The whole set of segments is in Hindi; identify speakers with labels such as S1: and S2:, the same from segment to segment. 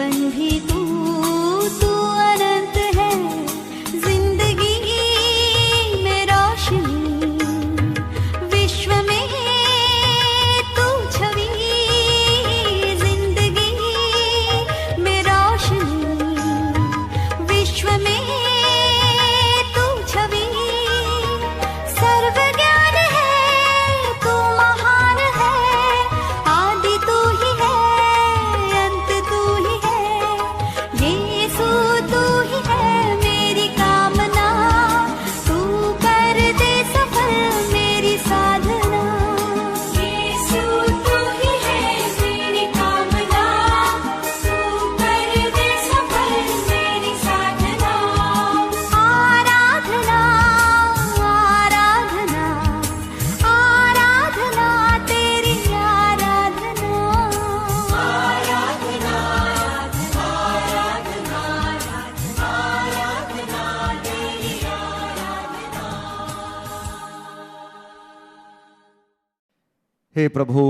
S1: जीवन भी तू अनंत है, जिंदगी में रोशनी, विश्व में तू छवि, जिंदगी में रोशनी, विश्व में तू छवि, सर्व ज्ञान है तू महान है, आदि तू ही है, अंत तू ही है, यीशु तू ही है मेरी कामना, तू कर दे सफल मेरी साधना, यीशु तू ही है मेरी कामना, तू कर दे सफल मेरी साधना, आराधना आराधना आराधना तेरी आराधना, आराधना आराधना आराधना तेरी आराधना।
S2: हे प्रभु,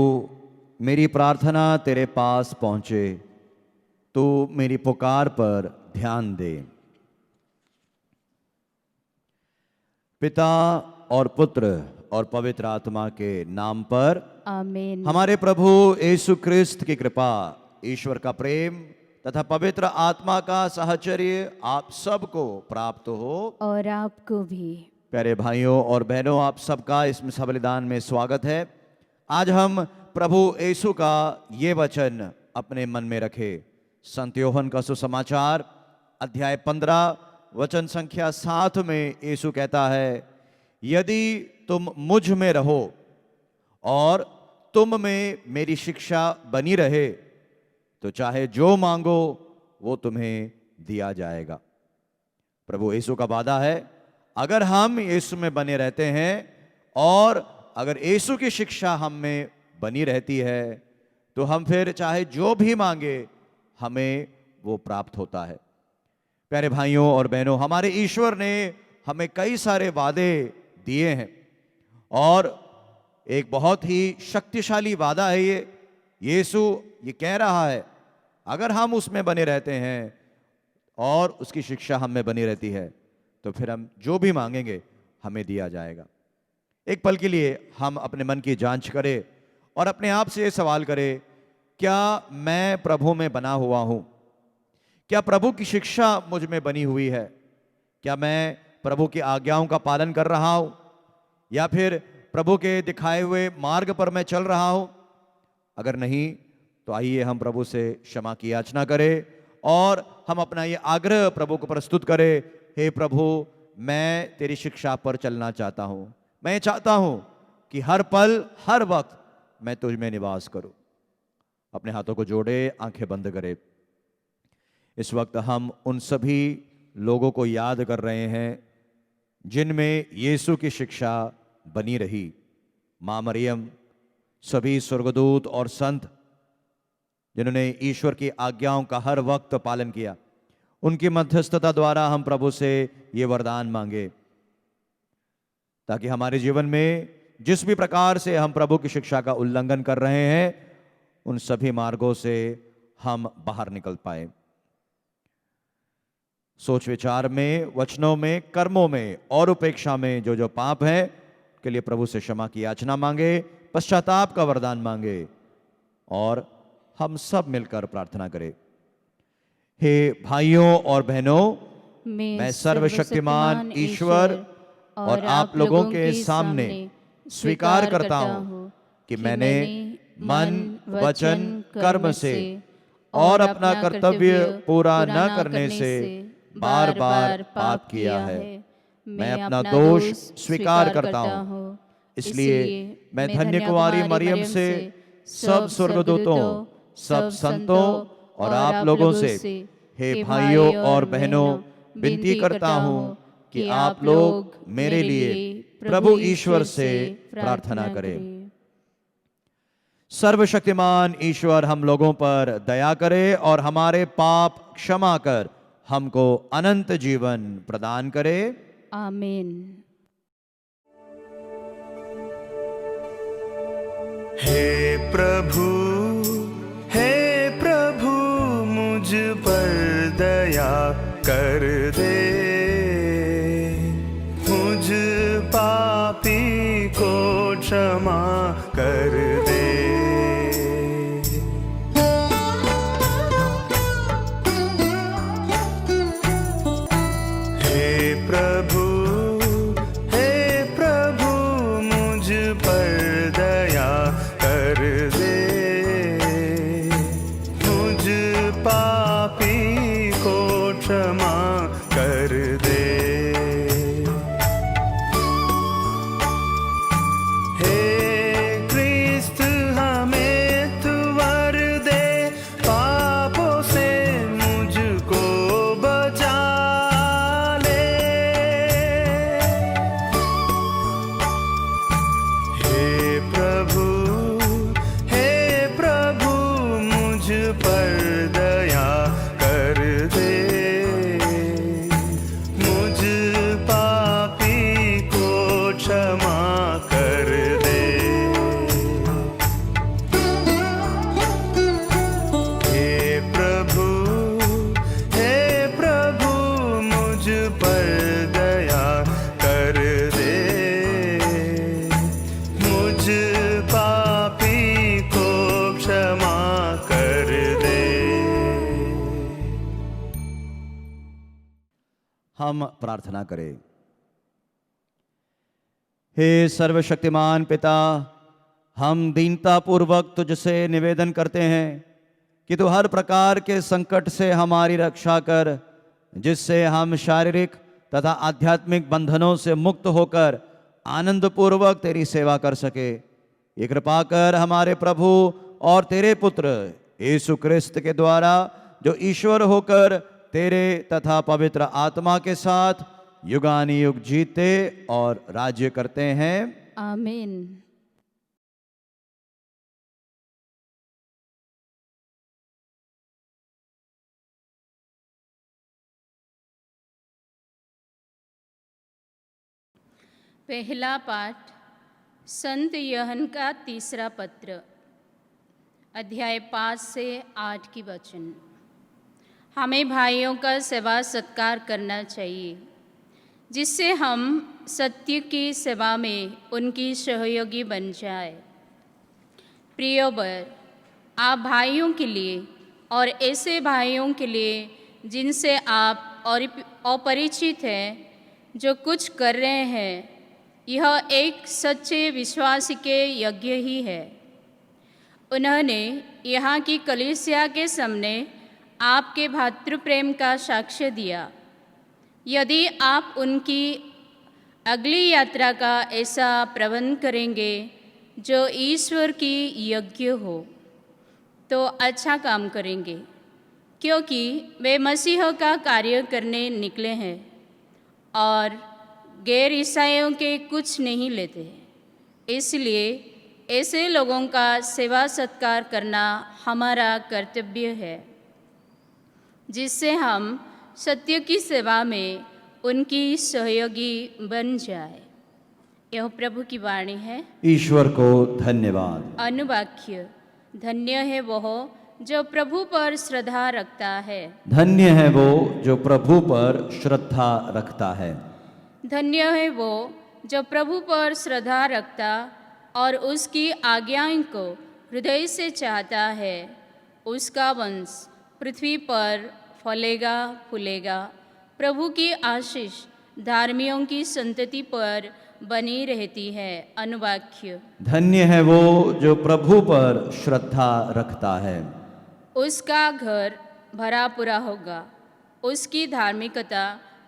S2: मेरी प्रार्थना तेरे पास पहुंचे, तू मेरी पुकार पर ध्यान दे। पिता और पुत्र और पवित्र आत्मा के नाम पर
S1: आमीन।
S2: हमारे प्रभु यीशु क्रिस्त की कृपा, ईश्वर का प्रेम तथा पवित्र आत्मा का साहचर्य आप सबको प्राप्त हो।
S1: और आपको भी।
S2: प्यारे भाइयों और बहनों, आप सबका इस बलिदान में स्वागत है। आज हम प्रभु यीशु का ये वचन अपने मन में रखे। संत योहन का सुसमाचार अध्याय 15 वचन संख्या 7 में यीशु कहता है, यदि तुम मुझ में रहो और तुम में मेरी शिक्षा बनी रहे तो चाहे जो मांगो वो तुम्हें दिया जाएगा। प्रभु यीशु का वादा है, अगर हम यीशु में बने रहते हैं और अगर यीशु की शिक्षा हम में बनी रहती है तो हम फिर चाहे जो भी मांगे हमें वो प्राप्त होता है। प्यारे भाइयों और बहनों, हमारे ईश्वर ने हमें कई सारे वादे दिए हैं और एक बहुत ही शक्तिशाली वादा है ये। यीशु ये कह रहा है, अगर हम उसमें बने रहते हैं और उसकी शिक्षा हम में बनी रहती है तो फिर हम जो भी मांगेंगे हमें दिया जाएगा। एक पल के लिए हम अपने मन की जांच करें और अपने आप से ये सवाल करें, क्या मैं प्रभु में बना हुआ हूं? क्या प्रभु की शिक्षा मुझ में बनी हुई है? क्या मैं प्रभु की आज्ञाओं का पालन कर रहा हूं या फिर प्रभु के दिखाए हुए मार्ग पर मैं चल रहा हूं? अगर नहीं तो आइए हम प्रभु से क्षमा की याचना करें और हम अपना ये आग्रह प्रभु को प्रस्तुत करें, हे प्रभु, मैं तेरी शिक्षा पर चलना चाहता हूं। मैं चाहता हूं कि हर पल हर वक्त मैं तुझ में निवास करूं। अपने हाथों को जोड़े, आंखें बंद करें। इस वक्त हम उन सभी लोगों को याद कर रहे हैं जिनमें यीशु की शिक्षा बनी रही। मां मरियम, सभी स्वर्गदूत और संत जिन्होंने ईश्वर की आज्ञाओं का हर वक्त पालन किया, उनकी मध्यस्थता द्वारा हम प्रभु से ये वरदान मांगे ताकि हमारे जीवन में जिस भी प्रकार से हम प्रभु की शिक्षा का उल्लंघन कर रहे हैं उन सभी मार्गों से हम बाहर निकल पाए। सोच विचार में, वचनों में, कर्मों में और उपेक्षा में जो जो पाप है के लिए प्रभु से क्षमा की याचना मांगे, पश्चाताप का वरदान मांगे और हम सब मिलकर प्रार्थना करें। हे भाइयों और बहनों, मैं सर्वशक्तिमान ईश्वर और आप लोगों के सामने स्वीकार करता हूं कि मैंने मन, वचन, कर्म से और अपना कर्तव्य पूरा न करने से बार बार पाप किया है। मैं अपना दोष स्वीकार करता हूं। इसलिए मैं धन्य कुंवारी मरियम से, सब स्वर्गदूतों, सब संतों और आप लोगों से, हे भाइयों और बहनों, विनती करता हूं कि आप लोग मेरे लिए प्रभु ईश्वर से प्रार्थना करें। सर्वशक्तिमान ईश्वर हम लोगों पर दया करे और हमारे पाप क्षमा कर हमको अनंत जीवन प्रदान करे।
S1: आमीन।
S3: हे प्रभु मुझ क्षमा कर दे। हे प्रभु मुझ पर दया कर दे, मुझ पापी को क्षमा कर दे। हे क्रिस्त हमें तू वर दे, पापों से मुझको बचा ले। हे प्रभु मुझ पर दया कर दे, मुझ पापी को क्षमा कर दे। हे प्रभु मुझ पर दया कर दे, मुझ पापी को क्षमा कर दे।
S2: हम प्रार्थना करें। हे सर्वशक्तिमान पिता, हम दीनता पूर्वक तुझसे निवेदन करते हैं कि तू हर प्रकार के संकट से हमारी रक्षा कर, जिससे हम शारीरिक तथा आध्यात्मिक बंधनों से मुक्त होकर आनंद पूर्वक तेरी सेवा कर सके। ये कृपा कर हमारे प्रभु और तेरे पुत्र यीशु क्रिस्त के द्वारा, जो ईश्वर होकर तेरे तथा पवित्र आत्मा के साथ युगानुयुग जीते और राज्य करते हैं।
S1: आमीन। पहला पाठ संत यूहन्ना का तीसरा पत्र, अध्याय 5 से 8 की वचन। हमें भाइयों का सेवा सत्कार करना चाहिए, जिससे हम सत्य की सेवा में उनकी सहयोगी बन जाए। प्रिय बर, आप भाइयों के लिए और ऐसे भाइयों के लिए जिनसे आप अपरिचित हैं, जो कुछ कर रहे हैं, यह एक सच्चे विश्वास के यज्ञ ही है। उन्होंने यहाँ की कलीसिया के सामने आपके भातृप्रेम का साक्ष्य दिया। यदि आप उनकी अगली यात्रा का ऐसा प्रबंध करेंगे जो ईश्वर की यज्ञ हो, तो अच्छा काम करेंगे, क्योंकि वे मसीह का कार्य करने निकले हैं और गैर ईसाइयों के कुछ नहीं लेते। इसलिए ऐसे लोगों का सेवा सत्कार करना हमारा कर्तव्य है, जिससे हम सत्य की सेवा में उनकी सहयोगी बन जाए। यह प्रभु की वाणी है।
S2: ईश्वर को धन्यवाद।
S1: अनुवाक्य। धन्य है वह जो प्रभु पर श्रद्धा रखता है।
S2: धन्य है वो जो प्रभु पर श्रद्धा रखता है।
S1: धन्य है वो जो प्रभु पर श्रद्धा रखता और उसकी आज्ञाओं को हृदय से चाहता है। उसका वंश पृथ्वी पर फलेगा फूलेगा। प्रभु की आशीष धार्मियों की संतति पर बनी रहती है। अनुवाक्य।
S2: धन्य है वो जो प्रभु पर श्रद्धा रखता है।
S1: उसका घर भरा पूरा होगा। उसकी धार्मिकता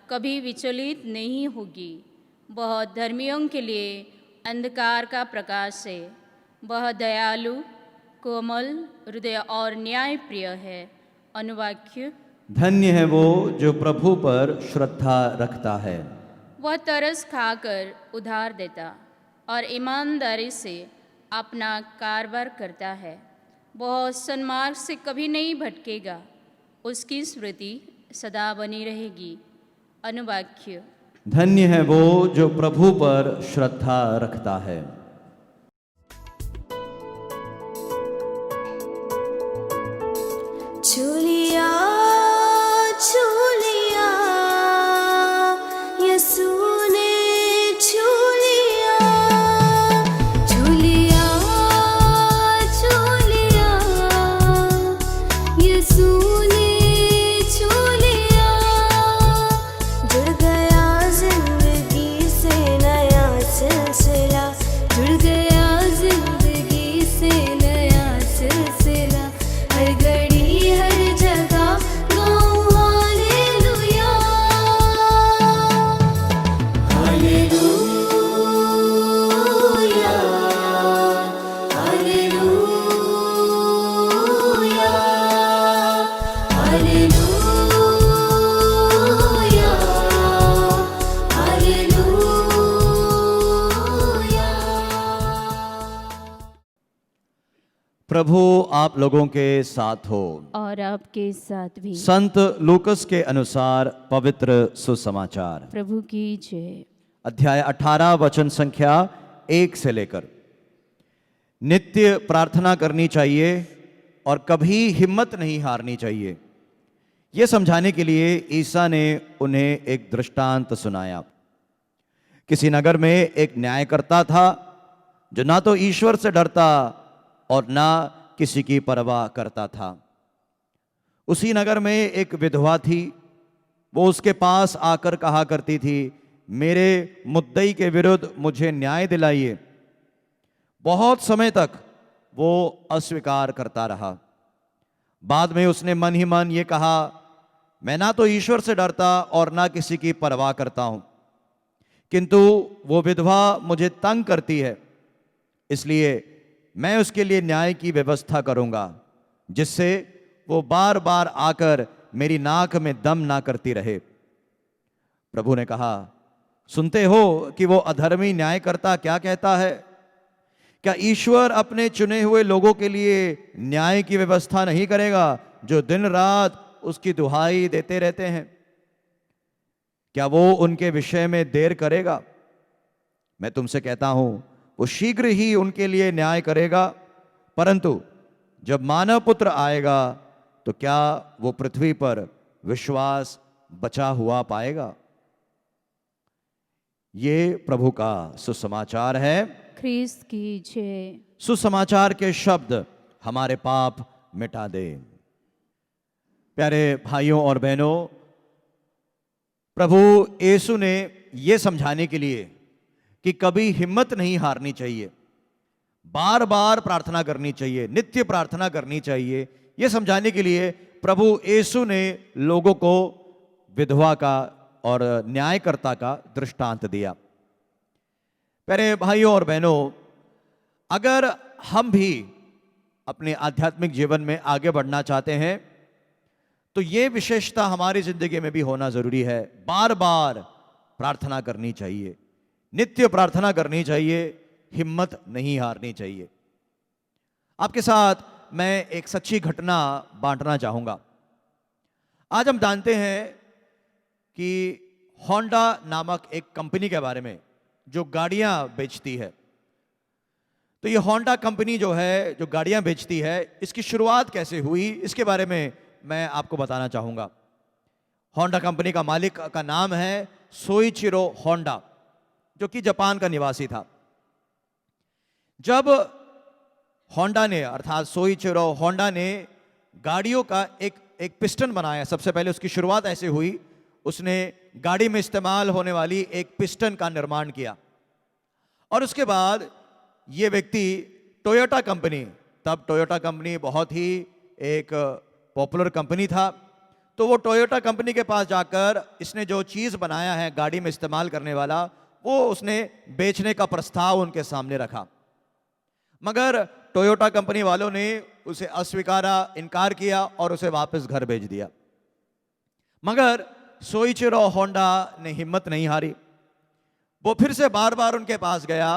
S1: कभी विचलित नहीं होगी। वह धर्मियों के लिए अंधकार का प्रकाश है। वह दयालु, कोमल हृदय और न्यायप्रिय है। अनुवाक्य।
S2: धन्य है वो जो प्रभु पर श्रद्धा रखता है।
S1: वह तरस खाकर उधार देता और ईमानदारी से अपना कारोबार करता है। वह सन्मार्ग से कभी नहीं भटकेगा। उसकी स्मृति सदा बनी रहेगी। अनुवाक्य।
S2: धन्य है वो जो प्रभु पर श्रद्धा रखता है।
S4: चूलिया चूलिया यसू ने चूलिया
S2: प्रभु आप लोगों के साथ हो।
S1: और आपके साथ भी।
S2: संत लूकस के अनुसार पवित्र सुसमाचार।
S1: प्रभु की जय।
S2: अध्याय 18 वचन संख्या 1 से लेकर। नित्य प्रार्थना करनी चाहिए और कभी हिम्मत नहीं हारनी चाहिए, यह समझाने के लिए ईसा ने उन्हें एक दृष्टांत सुनाया। किसी नगर में एक न्यायकर्ता था जो ना तो ईश्वर से डरता और ना किसी की परवाह करता था। उसी नगर में एक विधवा थी। वो उसके पास आकर कहा करती थी, मेरे मुद्दई के विरुद्ध मुझे न्याय दिलाइए। बहुत समय तक वो अस्वीकार करता रहा। बाद में उसने मन ही मन ये कहा, मैं ना तो ईश्वर से डरता और ना किसी की परवाह करता हूं, किंतु वो विधवा मुझे तंग करती है, इसलिए मैं उसके लिए न्याय की व्यवस्था करूंगा, जिससे वो बार बार आकर मेरी नाक में दम ना करती रहे। प्रभु ने कहा, सुनते हो कि वो अधर्मी न्यायकर्ता क्या कहता है? क्या ईश्वर अपने चुने हुए लोगों के लिए न्याय की व्यवस्था नहीं करेगा, जो दिन रात उसकी दुहाई देते रहते हैं? क्या वो उनके विषय में देर करेगा? मैं तुमसे कहता हूं, वो शीघ्र ही उनके लिए न्याय करेगा। परंतु जब मानव पुत्र आएगा तो क्या वो पृथ्वी पर विश्वास बचा हुआ पाएगा? ये प्रभु का सुसमाचार है।
S1: ख्रीस्त की जय।
S2: सुसमाचार के शब्द हमारे पाप मिटा दे। प्यारे भाइयों और बहनों, प्रभु यीशु ने यह समझाने के लिए कि कभी हिम्मत नहीं हारनी चाहिए, बार बार प्रार्थना करनी चाहिए, नित्य प्रार्थना करनी चाहिए, यह समझाने के लिए प्रभु यीशु ने लोगों को विधवा का और न्यायकर्ता का दृष्टांत दिया। प्यारे भाइयों और बहनों, अगर हम भी अपने आध्यात्मिक जीवन में आगे बढ़ना चाहते हैं तो यह विशेषता हमारी जिंदगी में भी होना जरूरी है। बार बार प्रार्थना करनी चाहिए, नित्य प्रार्थना करनी चाहिए, हिम्मत नहीं हारनी चाहिए। आपके साथ मैं एक सच्ची घटना बांटना चाहूंगा। आज हम जानते हैं कि होंडा नामक एक कंपनी के बारे में जो गाड़ियां बेचती है। तो ये होंडा कंपनी जो है, जो गाड़ियां बेचती है, इसकी शुरुआत कैसे हुई, इसके बारे में मैं आपको बताना चाहूंगा। होंडा कंपनी का मालिक का नाम है सोइचिरो होंडा, जो कि जापान का निवासी था। जब होंडा ने अर्थात सोइचिरो होंडा ने गाड़ियों का एक पिस्टन बनाया, सबसे पहले उसकी शुरुआत ऐसे हुई, उसने गाड़ी में इस्तेमाल होने वाली एक पिस्टन का निर्माण किया। और उसके बाद ये व्यक्ति टोयोटा कंपनी, तब टोयोटा कंपनी बहुत ही एक पॉपुलर कंपनी था, तो वो टोयोटा कंपनी के पास जाकर इसने जो चीज़ बनाया है गाड़ी में इस्तेमाल करने वाला, वो उसने बेचने का प्रस्ताव उनके सामने रखा। मगर टोयोटा कंपनी वालों ने उसे अस्वीकारा, इनकार किया और उसे वापस घर भेज दिया। मगर सोइचिरो होंडा ने हिम्मत नहीं हारी। वो फिर से बार बार उनके पास गया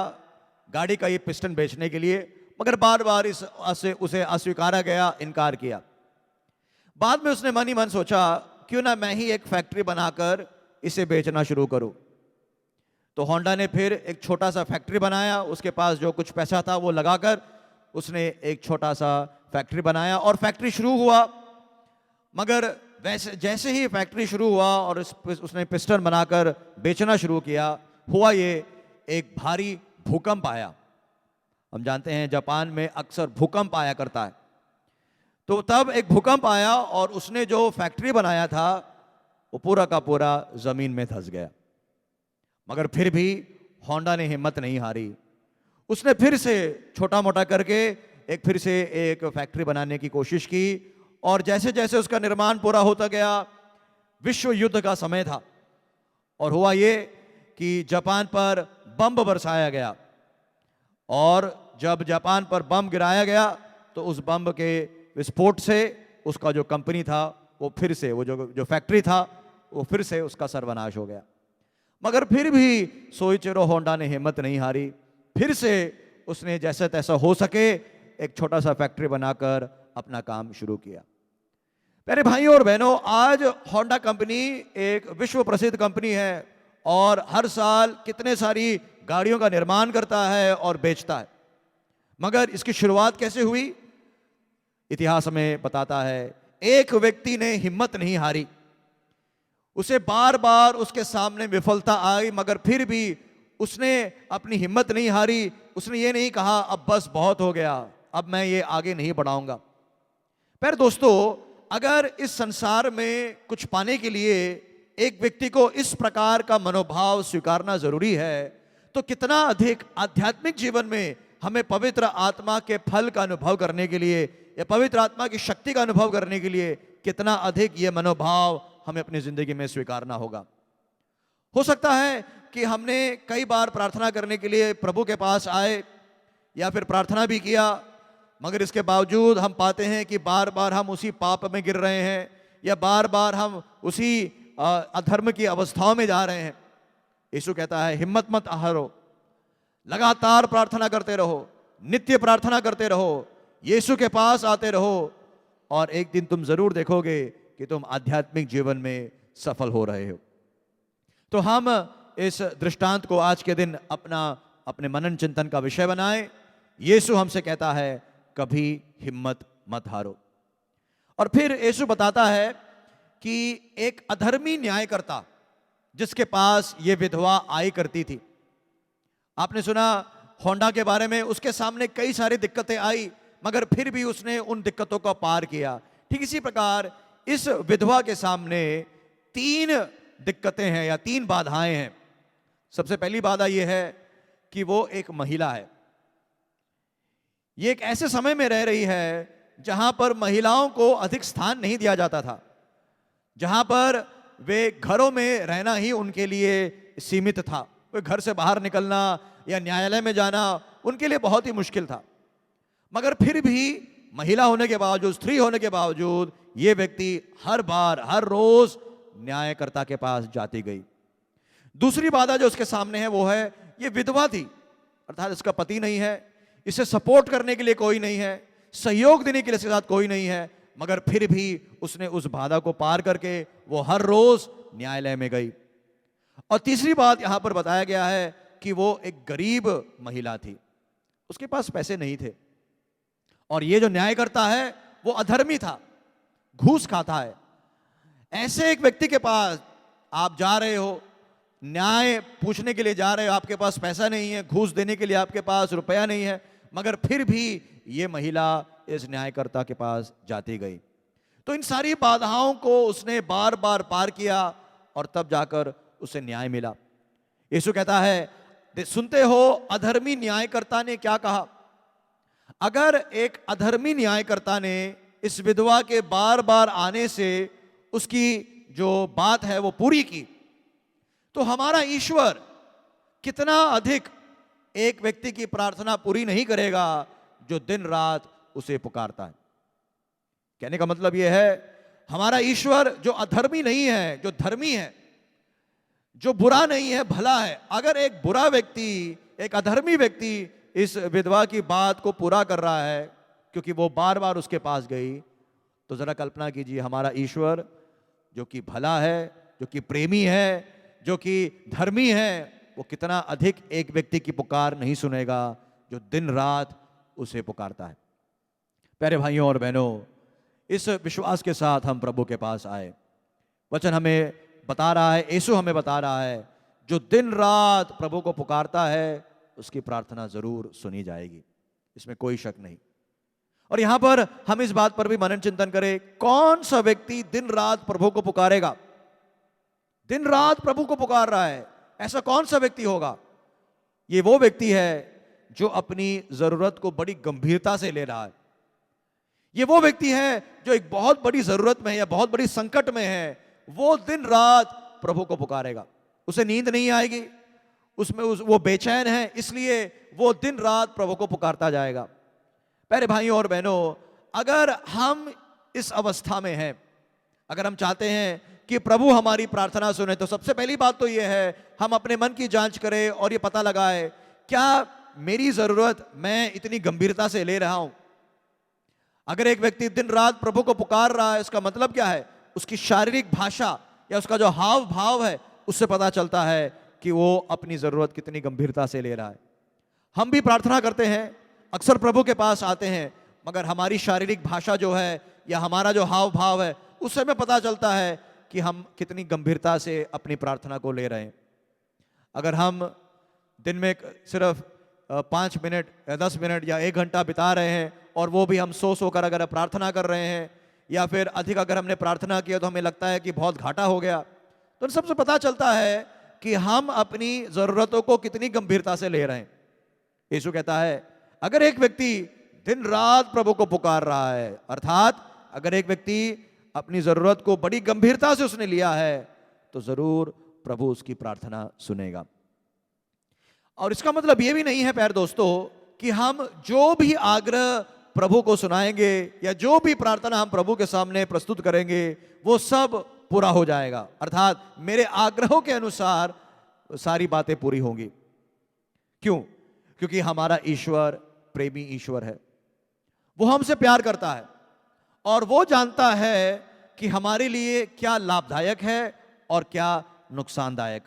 S2: गाड़ी का ये पिस्टन बेचने के लिए, मगर बार बार उसे अस्वीकारा गया, इनकार किया। बाद में उसने मन ही मन सोचा, क्यों ना मैं ही एक फैक्ट्री बनाकर इसे बेचना शुरू करूं। तो होंडा ने फिर एक छोटा सा फैक्ट्री बनाया। उसके पास जो कुछ पैसा था वो लगाकर उसने एक छोटा सा फैक्ट्री बनाया और फैक्ट्री शुरू हुआ। मगर वैसे जैसे ही फैक्ट्री शुरू हुआ और उसने पिस्टन बनाकर बेचना शुरू किया, हुआ ये एक भारी भूकंप आया। हम जानते हैं जापान में अक्सर भूकंप आया करता है। तो तब एक भूकंप आया और उसने जो फैक्ट्री बनाया था वो पूरा का पूरा जमीन में धंस गया। मगर फिर भी होंडा ने हिम्मत नहीं हारी। उसने फिर से छोटा मोटा करके फिर से एक फैक्ट्री बनाने की कोशिश की और जैसे जैसे उसका निर्माण पूरा होता गया, विश्व युद्ध का समय था और हुआ ये कि जापान पर बम बरसाया गया। और जब जापान पर बम गिराया गया तो उस बम के विस्फोट से उसका जो कंपनी था वो फिर से, वो जो फैक्ट्री था वो फिर से उसका सर्वनाश हो गया। मगर फिर भी सोइचिरो होंडा ने हिम्मत नहीं हारी। फिर से उसने जैसे तैसा हो सके एक छोटा सा फैक्ट्री बनाकर अपना काम शुरू किया। प्यारे भाइयों और बहनों, आज होंडा कंपनी एक विश्व प्रसिद्ध कंपनी है और हर साल कितने सारी गाड़ियों का निर्माण करता है और बेचता है। मगर इसकी शुरुआत कैसे हुई? इतिहास हमें बताता है, एक व्यक्ति ने हिम्मत नहीं हारी। उसे बार बार उसके सामने विफलता आई, मगर फिर भी उसने अपनी हिम्मत नहीं हारी। उसने ये नहीं कहा अब बस बहुत हो गया, अब मैं ये आगे नहीं बढ़ाऊंगा। पर दोस्तों, अगर इस संसार में कुछ पाने के लिए एक व्यक्ति को इस प्रकार का मनोभाव स्वीकारना जरूरी है, तो कितना अधिक आध्यात्मिक जीवन में हमें पवित्र आत्मा के फल का अनुभव करने के लिए या पवित्र आत्मा की शक्ति का अनुभव करने के लिए कितना अधिक ये मनोभाव हमें अपनी जिंदगी में स्वीकारना होगा। हो सकता है कि हमने कई बार प्रार्थना करने के लिए प्रभु के पास आए या फिर प्रार्थना भी किया, मगर इसके बावजूद हम पाते हैं कि बार बार हम उसी पाप में गिर रहे हैं या बार बार हम उसी अधर्म की अवस्थाओं में जा रहे हैं। यीशु कहता है हिम्मत मत हारो, लगातार प्रार्थना करते रहो, नित्य प्रार्थना करते रहो, यीशु के पास आते रहो और एक दिन तुम जरूर देखोगे कि तुम आध्यात्मिक जीवन में सफल हो रहे हो। तो हम इस दृष्टांत को आज के दिन अपने मनन चिंतन का विषय बनाएं। यीशु हमसे कहता है कभी हिम्मत मत हारो। और फिर यीशु बताता है कि एक अधर्मी न्यायकर्ता जिसके पास ये विधवा आई करती थी, आपने सुना होंडा के बारे में, उसके सामने कई सारी दिक्कतें आई मगर फिर भी उसने उन दिक्कतों को पार किया। ठीक इसी प्रकार इस विधवा के सामने 3 दिक्कतें हैं या 3 बाधाएं हैं। सबसे पहली बाधा यह है कि वो एक महिला है। ये एक ऐसे समय में रह रही है जहां पर महिलाओं को अधिक स्थान नहीं दिया जाता था, जहां पर वे घरों में रहना ही उनके लिए सीमित था। वे घर से बाहर निकलना या न्यायालय में जाना उनके लिए बहुत ही मुश्किल था। मगर फिर भी महिला होने के बावजूद, स्त्री होने के बावजूद, ये व्यक्ति हर बार हर रोज न्यायकर्ता के पास जाती गई। दूसरी बाधा जो उसके सामने है वो है ये विधवा थी, अर्थात इसका पति नहीं है, इसे सपोर्ट करने के लिए कोई नहीं है, सहयोग देने के लिए इसके साथ कोई नहीं है, मगर फिर भी उसने उस बाधा को पार करके वो हर रोज न्यायालय में गई। और तीसरी बात यहां पर बताया गया है कि वो एक गरीब महिला थी, उसके पास पैसे नहीं थे और ये जो न्याय करता है वो अधर्मी था, घूस खाता है। ऐसे एक व्यक्ति के पास आप जा रहे हो, न्याय पूछने के लिए जा रहे हो, आपके पास पैसा नहीं है, घूस देने के लिए आपके पास रुपया नहीं है, मगर फिर भी ये महिला इस न्यायकर्ता के पास जाती गई। तो इन सारी बाधाओं को उसने बार बार पार किया और तब जाकर उसे न्याय मिला। यीशु कहता है, सुनते हो अधर्मी न्यायकर्ता ने क्या कहा। अगर एक अधर्मी न्यायकर्ता ने इस विधवा के बार बार आने से उसकी जो बात है वो पूरी की, तो हमारा ईश्वर कितना अधिक एक व्यक्ति की प्रार्थना पूरी नहीं करेगा जो दिन रात उसे पुकारता है। कहने का मतलब यह है, हमारा ईश्वर जो अधर्मी नहीं है, जो धर्मी है, जो बुरा नहीं है, भला है। अगर एक बुरा व्यक्ति, एक अधर्मी व्यक्ति इस विधवा की बात को पूरा कर रहा है क्योंकि वो बार बार उसके पास गई, तो जरा कल्पना कीजिए हमारा ईश्वर जो कि भला है, जो कि प्रेमी है, जो कि धर्मी है, वो कितना अधिक एक व्यक्ति की पुकार नहीं सुनेगा जो दिन रात उसे पुकारता है। प्यारे भाइयों और बहनों, इस विश्वास के साथ हम प्रभु के पास आए। वचन हमें बता रहा है, यीशु हमें बता रहा है, जो दिन रात प्रभु को पुकारता है उसकी प्रार्थना जरूर सुनी जाएगी, इसमें कोई शक नहीं। और यहां पर हम इस बात पर भी मनन चिंतन करें, कौन सा व्यक्ति दिन रात प्रभु को पुकारेगा। दिन रात प्रभु को पुकार रहा है, ऐसा कौन सा व्यक्ति होगा। ये वो व्यक्ति है जो अपनी जरूरत को बड़ी गंभीरता से ले रहा है। ये वो व्यक्ति है जो एक बहुत बड़ी जरूरत में है या बहुत बड़ी संकट में है, वो दिन रात प्रभु को पुकारेगा। उसे नींद नहीं आएगी, वो बेचैन है, इसलिए वो दिन रात प्रभु को पुकारता जाएगा। प्यारे भाइयों और बहनों, अगर हम इस अवस्था में हैं, अगर हम चाहते हैं कि प्रभु हमारी प्रार्थना सुने, तो सबसे पहली बात तो यह है हम अपने मन की जांच करें और ये पता लगाए क्या मेरी जरूरत मैं इतनी गंभीरता से ले रहा हूं, अगर एक व्यक्ति दिन रात प्रभु को पुकार रहा है, इसका मतलब क्या है? उसकी शारीरिक भाषा या उसका जो हाव भाव है उससे पता चलता है कि वो अपनी जरूरत कितनी गंभीरता से ले रहा है। हम भी प्रार्थना करते हैं, अक्सर प्रभु के पास आते हैं, मगर हमारी शारीरिक भाषा जो है या हमारा जो हाव भाव है उससे हमें पता चलता है कि हम कितनी गंभीरता से अपनी प्रार्थना को ले रहे हैं। अगर हम दिन में सिर्फ 5 मिनट या 10 मिनट या 1 घंटा बिता रहे हैं और वो भी हम सो कर अगर प्रार्थना कर रहे हैं, या फिर अधिक अगर हमने प्रार्थना किया तो हमें लगता है कि बहुत घाटा हो गया, तो इन सबसे पता चलता है कि हम अपनी जरूरतों को कितनी गंभीरता से ले रहे हैं। यीशु कहता है अगर एक व्यक्ति दिन रात प्रभु को पुकार रहा है, अर्थात अगर एक व्यक्ति अपनी जरूरत को बड़ी गंभीरता से उसने लिया है, तो जरूर प्रभु उसकी प्रार्थना सुनेगा। और इसका मतलब यह भी नहीं है प्यारे दोस्तों कि हम जो भी आग्रह प्रभु को सुनाएंगे या जो भी प्रार्थना हम प्रभु के सामने प्रस्तुत करेंगे वो सब पूरा हो जाएगा, अर्थात मेरे आग्रहों के अनुसार सारी बातें पूरी होंगी। क्यों? क्योंकि हमारा ईश्वर प्रेमी ईश्वर है। वो हमसे प्यार करता है और वो जानता है कि हमारे लिए क्या लाभदायक है और क्या नुकसानदायक।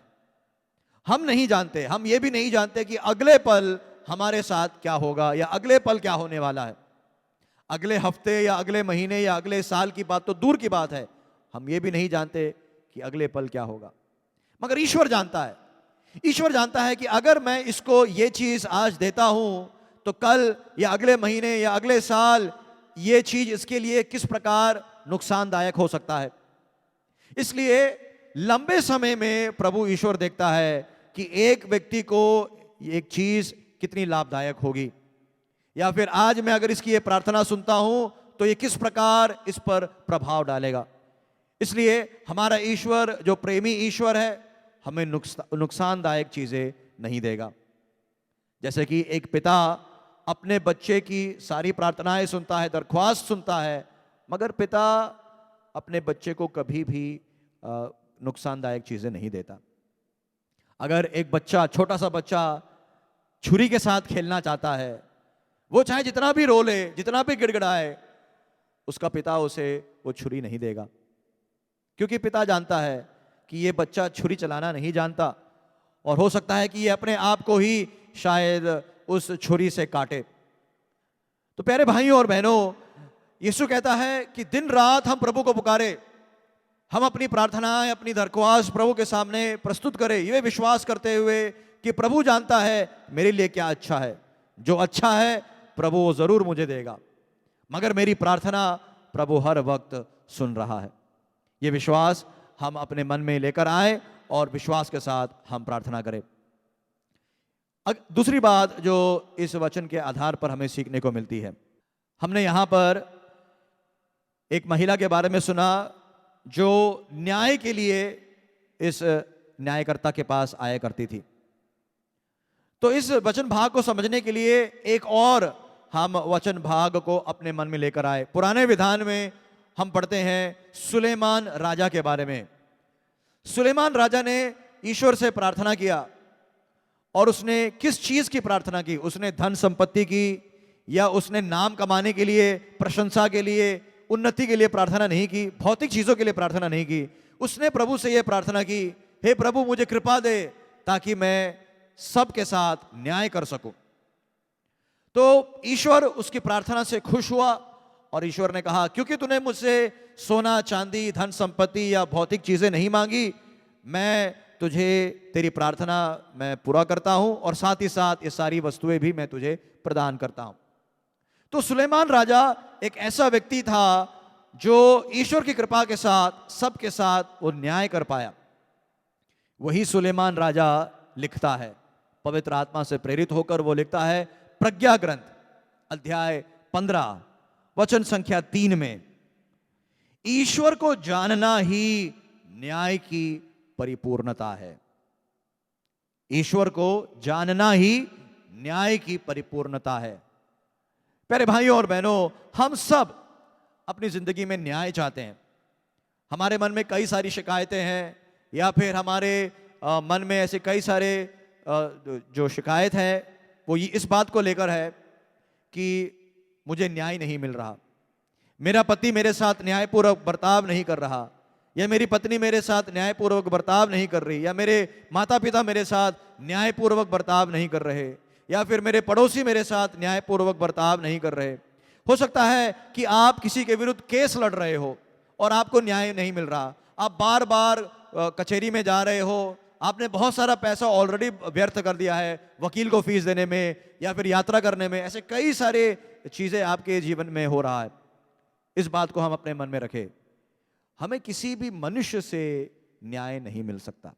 S2: हम नहीं जानते, हम ये भी नहीं जानते कि अगले पल हमारे साथ क्या होगा या अगले पल क्या होने वाला है। अगले हफ्ते या अगले महीने या अगले साल की बात तो दूर की बात है, हम ये भी नहीं जानते कि अगले पल क्या होगा, मगर ईश्वर जानता है। ईश्वर जानता है कि अगर मैं इसको ये चीज आज देता हूं तो कल या अगले महीने या अगले साल ये चीज इसके लिए किस प्रकार नुकसानदायक हो सकता है। इसलिए लंबे समय में प्रभु ईश्वर देखता है कि एक व्यक्ति को एक चीज कितनी लाभदायक होगी, या फिर आज मैं अगर इसकी ये प्रार्थना सुनता हूं तो ये किस प्रकार इस पर प्रभाव डालेगा। इसलिए हमारा ईश्वर जो प्रेमी ईश्वर है हमें नुकसानदायक चीजें नहीं देगा। जैसे कि एक पिता अपने बच्चे की सारी प्रार्थनाएं सुनता है, दरख्वास्त सुनता है, मगर पिता अपने बच्चे को कभी भी नुकसानदायक चीजें नहीं देता। अगर एक बच्चा, छोटा सा बच्चा छुरी के साथ खेलना चाहता है, वो चाहे जितना भी रो ले, जितना भी गिड़गिड़ाए, उसका पिता उसे वो छुरी नहीं देगा, क्योंकि पिता जानता है कि ये बच्चा छुरी चलाना नहीं जानता और हो सकता है कि ये अपने आप को ही शायद उस छुरी से काटे। तो प्यारे भाइयों और बहनों, यीशु कहता है कि दिन रात हम प्रभु को पुकारे, हम अपनी प्रार्थनाएं, अपनी दरख्वास्त प्रभु के सामने प्रस्तुत करें, ये विश्वास करते हुए कि प्रभु जानता है मेरे लिए क्या अच्छा है। जो अच्छा है प्रभु वो जरूर मुझे देगा, मगर मेरी प्रार्थना प्रभु हर वक्त सुन रहा है। ये विश्वास हम अपने मन में लेकर आए और विश्वास के साथ हम प्रार्थना करें। दूसरी बात जो इस वचन के आधार पर हमें सीखने को मिलती है, हमने यहां पर एक महिला के बारे में सुना जो न्याय के लिए इस न्यायकर्ता के पास आया करती थी। तो इस वचन भाग को समझने के लिए एक और हम वचन भाग को अपने मन में लेकर आए। पुराने विधान में हम पढ़ते हैं सुलेमान राजा के बारे में। सुलेमान राजा ने ईश्वर से प्रार्थना किया और उसने किस चीज की प्रार्थना की? उसने धन संपत्ति की या उसने नाम कमाने के लिए, प्रशंसा के लिए, उन्नति के लिए प्रार्थना नहीं की, भौतिक चीजों के लिए प्रार्थना नहीं की। उसने प्रभु से यह प्रार्थना की, हे प्रभु मुझे कृपा दे ताकि मैं सबके साथ न्याय कर सकूं। तो ईश्वर उसकी प्रार्थना से खुश हुआ और ईश्वर ने कहा क्योंकि तूने मुझसे सोना, चांदी, धन संपत्ति या भौतिक चीजें नहीं मांगी, मैं तुझे तेरी प्रार्थना मैं पूरा करता हूं और साथ ही साथ ये सारी वस्तुएं भी मैं तुझे प्रदान करता हूं। तो सुलेमान राजा एक ऐसा व्यक्ति था जो ईश्वर की कृपा के साथ सबके साथ वो न्याय कर पाया। वही सुलेमान राजा लिखता है, पवित्र आत्मा से प्रेरित होकर वो लिखता है प्रज्ञा ग्रंथ अध्याय 15 वचन संख्या 3 में, ईश्वर को जानना ही न्याय की परिपूर्णता है। ईश्वर को जानना ही न्याय की परिपूर्णता है। प्यारे भाइयों और बहनों, हम सब अपनी जिंदगी में न्याय चाहते हैं। हमारे मन में कई सारी शिकायतें हैं या फिर हमारे मन में ऐसे कई सारे जो शिकायत है वो इस बात को लेकर है कि मुझे न्याय नहीं मिल रहा, मेरा पति मेरे साथ न्यायपूर्वक बर्ताव नहीं कर रहा, या मेरी पत्नी मेरे साथ न्यायपूर्वक बर्ताव नहीं कर रही, या मेरे माता पिता मेरे साथ न्यायपूर्वक बर्ताव नहीं कर रहे, या फिर मेरे पड़ोसी मेरे साथ न्यायपूर्वक बर्ताव नहीं कर रहे। हो सकता है कि आप किसी के विरुद्ध केस लड़ रहे हो और आपको न्याय नहीं मिल रहा, आप बार बार कचहरी में जा रहे हो, आपने बहुत सारा पैसा ऑलरेडी व्यर्थ कर दिया है वकील को फीस देने में या फिर यात्रा करने में, ऐसे कई सारे चीजें आपके जीवन में हो रहा है। इस बात को हम अपने मन में रखें, हमें किसी भी मनुष्य से न्याय नहीं मिल सकता।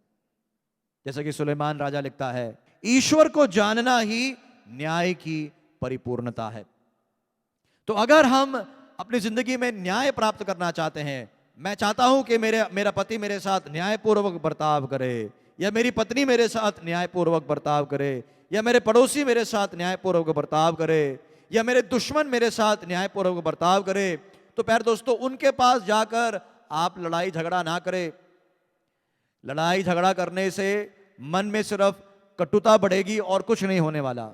S2: जैसा कि सुलेमान राजा लिखता है, ईश्वर को जानना ही न्याय की परिपूर्णता है। तो अगर हम अपनी जिंदगी में न्याय प्राप्त करना चाहते हैं, मैं चाहता हूं कि मेरा पति मेरे साथ न्यायपूर्वक बर्ताव करे, या मेरी पत्नी मेरे साथ न्यायपूर्वक बर्ताव करे, या मेरे पड़ोसी मेरे साथ न्यायपूर्वक बर्ताव करे, या मेरे दुश्मन मेरे साथ न्यायपूर्वक बर्ताव करे, तो प्यारे दोस्तों उनके पास जाकर आप लड़ाई झगड़ा ना करें। लड़ाई झगड़ा करने से मन में सिर्फ कटुता बढ़ेगी और कुछ नहीं होने वाला।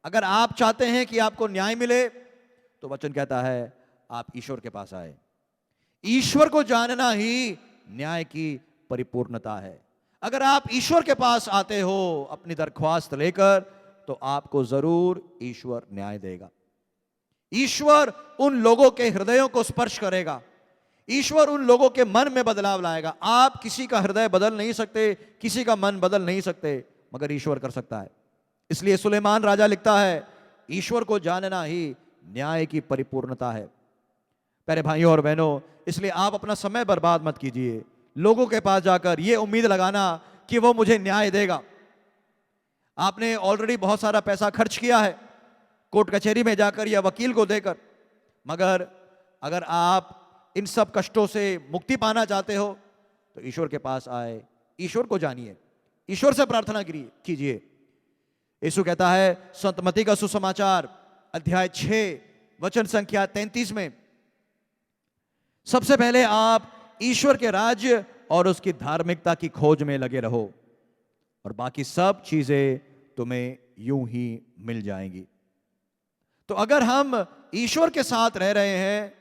S2: अगर आप चाहते हैं कि आपको न्याय मिले, तो वचन कहता है आप ईश्वर के पास आए। ईश्वर को जानना ही न्याय की परिपूर्णता है। अगर आप ईश्वर के पास आते हो अपनी दरख्वास्त लेकर, तो आपको जरूर ईश्वर न्याय देगा। ईश्वर उन लोगों के हृदयों को स्पर्श करेगा, ईश्वर उन लोगों के मन में बदलाव लाएगा। आप किसी का हृदय बदल नहीं सकते, किसी का मन बदल नहीं सकते, मगर ईश्वर कर सकता है। इसलिए सुलेमान राजा लिखता है, ईश्वर को जानना ही न्याय की परिपूर्णता है। प्यारे भाइयों और बहनों, इसलिए आप अपना समय बर्बाद मत कीजिए लोगों के पास जाकर ये उम्मीद लगाना कि वो मुझे न्याय देगा। आपने ऑलरेडी बहुत सारा पैसा खर्च किया है कोर्ट कचहरी में जाकर या वकील को देकर, मगर अगर आप इन सब कष्टों से मुक्ति पाना चाहते हो तो ईश्वर के पास आए, ईश्वर को जानिए, ईश्वर से प्रार्थना कीजिए। यीशु कहता है संत मत्ती का सुसमाचार अध्याय 6 वचन संख्या 33 में, सबसे पहले आप ईश्वर के राज्य और उसकी धार्मिकता की खोज में लगे रहो और बाकी सब चीजें तुम्हें यूं ही मिल जाएंगी। तो अगर हम ईश्वर के साथ रह रहे हैं,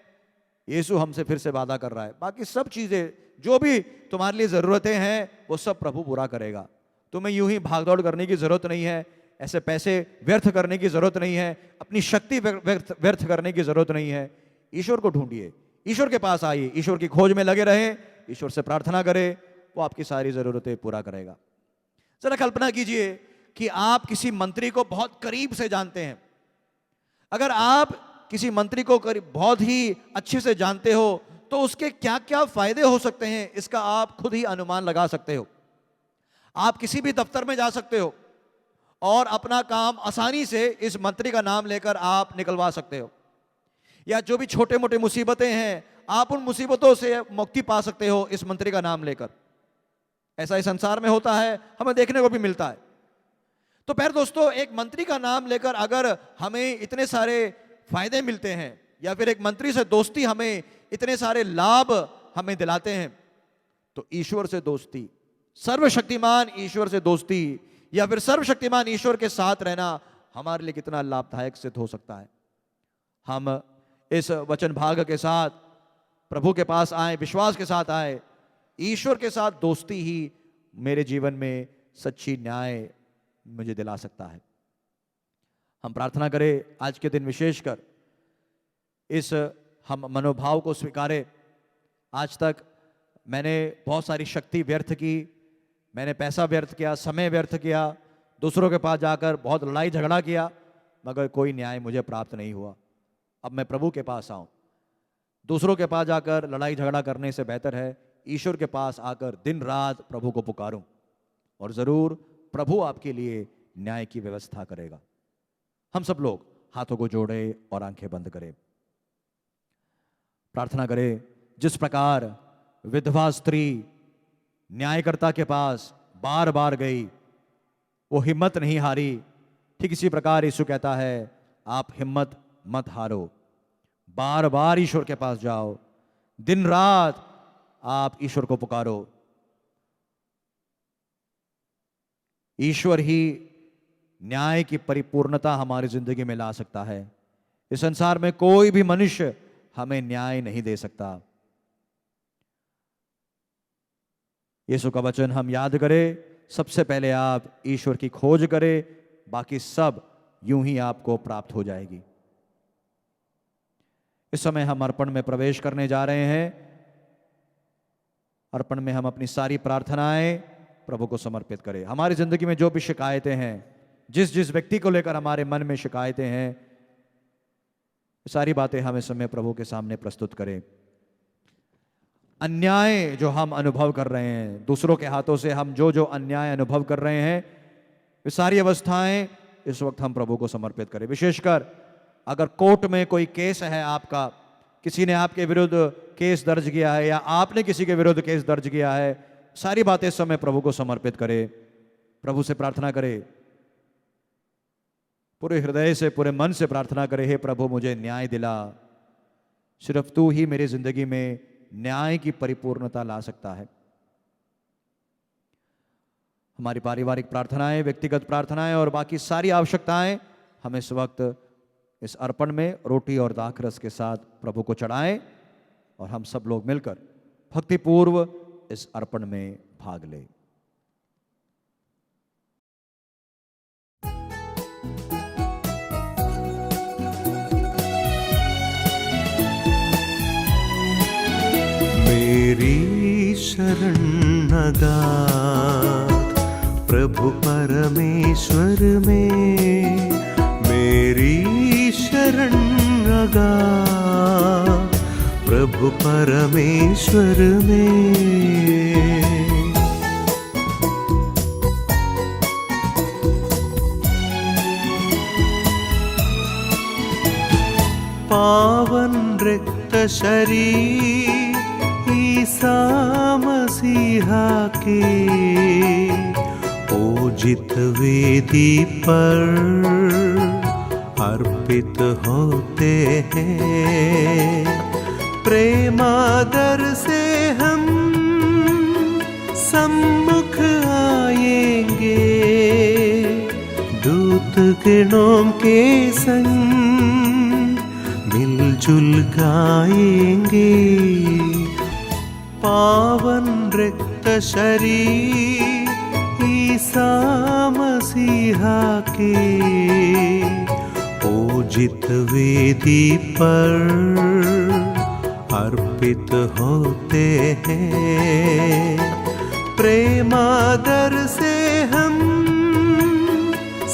S2: यीशु हमसे फिर से वादा कर रहा है, बाकी सब चीजें जो भी तुम्हारे लिए जरूरतें हैं वो सब प्रभु पूरा करेगा। तुम्हें यूं ही भागदौड़ करने की जरूरत नहीं है, ऐसे पैसे व्यर्थ करने की जरूरत नहीं है, अपनी शक्ति व्यर्थ करने की जरूरत नहीं है। ईश्वर को ढूंढिए, ईश्वर के पास आइए, ईश्वर की खोज में लगे रहें, ईश्वर से प्रार्थना करें, वो आपकी सारी जरूरतें पूरा करेगा। जरा कल्पना कीजिए कि आप किसी मंत्री को बहुत करीब से जानते हैं। अगर आप किसी मंत्री को बहुत ही अच्छे से जानते हो तो उसके क्या क्या फायदे हो सकते हैं, इसका आप खुद ही अनुमान लगा सकते हो। आप किसी भी दफ्तर में जा सकते हो और अपना काम आसानी से इस मंत्री का नाम लेकर आप निकलवा सकते हो, या जो भी छोटे मोटे मुसीबतें हैं आप उन मुसीबतों से मुक्ति पा सकते हो इस मंत्री का नाम लेकर। ऐसा इस संसार में होता है, हमें देखने को भी मिलता है। तो प्यारे दोस्तों, एक मंत्री का नाम लेकर अगर हमें इतने सारे फायदे मिलते हैं, या फिर एक मंत्री से दोस्ती हमें इतने सारे लाभ हमें दिलाते हैं, तो ईश्वर से दोस्ती, सर्वशक्तिमान ईश्वर से दोस्ती, या फिर सर्वशक्तिमान ईश्वर के साथ रहना हमारे लिए कितना लाभदायक सिद्ध हो सकता है। हम इस वचन भाग के साथ प्रभु के पास आए, विश्वास के साथ आए। ईश्वर के साथ दोस्ती ही मेरे जीवन में सच्ची न्याय मुझे दिला सकता है। हम प्रार्थना करें आज के दिन विशेषकर इस हम मनोभाव को स्वीकारें। आज तक मैंने बहुत सारी शक्ति व्यर्थ की, मैंने पैसा व्यर्थ किया, समय व्यर्थ किया, दूसरों के पास जाकर बहुत लड़ाई झगड़ा किया, मगर कोई न्याय मुझे प्राप्त नहीं हुआ। अब मैं प्रभु के पास आऊं। दूसरों के पास जाकर लड़ाई झगड़ा करने से बेहतर है ईश्वर के पास आकर दिन रात प्रभु को पुकारूं, और जरूर प्रभु आपके लिए न्याय की व्यवस्था करेगा। हम सब लोग हाथों को जोड़े और आंखें बंद करें, प्रार्थना करें। जिस प्रकार विधवा स्त्री न्यायकर्ता के पास बार बार गई, वो हिम्मत नहीं हारी, ठीक इसी प्रकार यीशु कहता है आप हिम्मत मत हारो, बार बार ईश्वर के पास जाओ, दिन रात आप ईश्वर को पुकारो। ईश्वर ही न्याय की परिपूर्णता हमारी जिंदगी में ला सकता है। इस संसार में कोई भी मनुष्य हमें न्याय नहीं दे सकता। यीशु का वचन हम याद करें, सबसे पहले आप ईश्वर की खोज करें, बाकी सब यूं ही आपको प्राप्त हो जाएगी। इस समय हम अर्पण में प्रवेश करने जा रहे हैं। अर्पण में हम अपनी सारी प्रार्थनाएं प्रभु को समर्पित करें। हमारी जिंदगी में जो भी शिकायतें हैं, जिस जिस व्यक्ति को लेकर हमारे मन में शिकायतें हैं, सारी बातें हम इस समय प्रभु के सामने प्रस्तुत करें। अन्याय जो हम अनुभव कर रहे हैं, दूसरों के हाथों से हम जो जो अन्याय अनुभव कर रहे हैं, वे सारी अवस्थाएं इस वक्त हम प्रभु को समर्पित करें। विशेषकर अगर कोर्ट में कोई केस है आपका, किसी ने आपके विरुद्ध केस दर्ज किया है या आपने किसी के विरुद्ध केस दर्ज किया है, सारी बातें इस समय प्रभु को समर्पित करें। प्रभु से प्रार्थना करें, पूरे हृदय से, पूरे मन से प्रार्थना करें, हे प्रभु मुझे न्याय दिला। सिर्फ तू ही मेरी जिंदगी में न्याय की परिपूर्णता ला सकता है। हमारी पारिवारिक प्रार्थनाएं, व्यक्तिगत प्रार्थनाएं और बाकी सारी आवश्यकताएं हम इस वक्त इस अर्पण में रोटी और दाखरस के साथ प्रभु को चढ़ाएं और हम सब लोग मिलकर भक्तिपूर्व इस अर्पण में भाग लें।
S3: मेरी शरण अगाध प्रभु परमेश्वर में, मेरी शरण अगाध प्रभु परमेश्वर में। पावन रिक्त शरीर ईसा मसीहा के पूजित वेदी पर अर्पित होते हैं। प्रेमादर से हम सम्मुख आएंगे, दूत गणों के संग मिलजुल गाएंगे। पावन रिक्त शरीर ईसा मसीहा के पूजित वेदी पर अर्पित होते हैं। प्रेमादर से हम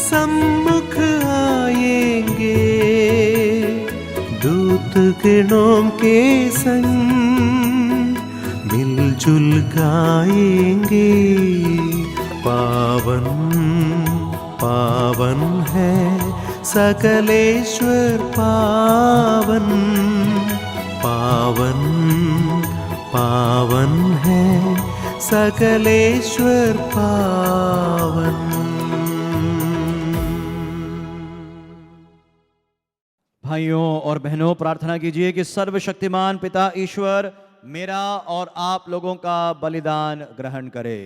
S3: सम्मुख आएंगे, दूत गणों के संग मिलजुल गाएंगे। पावन पावन है सकलेश्वर, पावन पावन पावन है सकलेश्वर पावन।
S2: भाइयों और बहनों, प्रार्थना कीजिए कि सर्वशक्तिमान पिता ईश्वर मेरा और आप लोगों का बलिदान ग्रहण करे।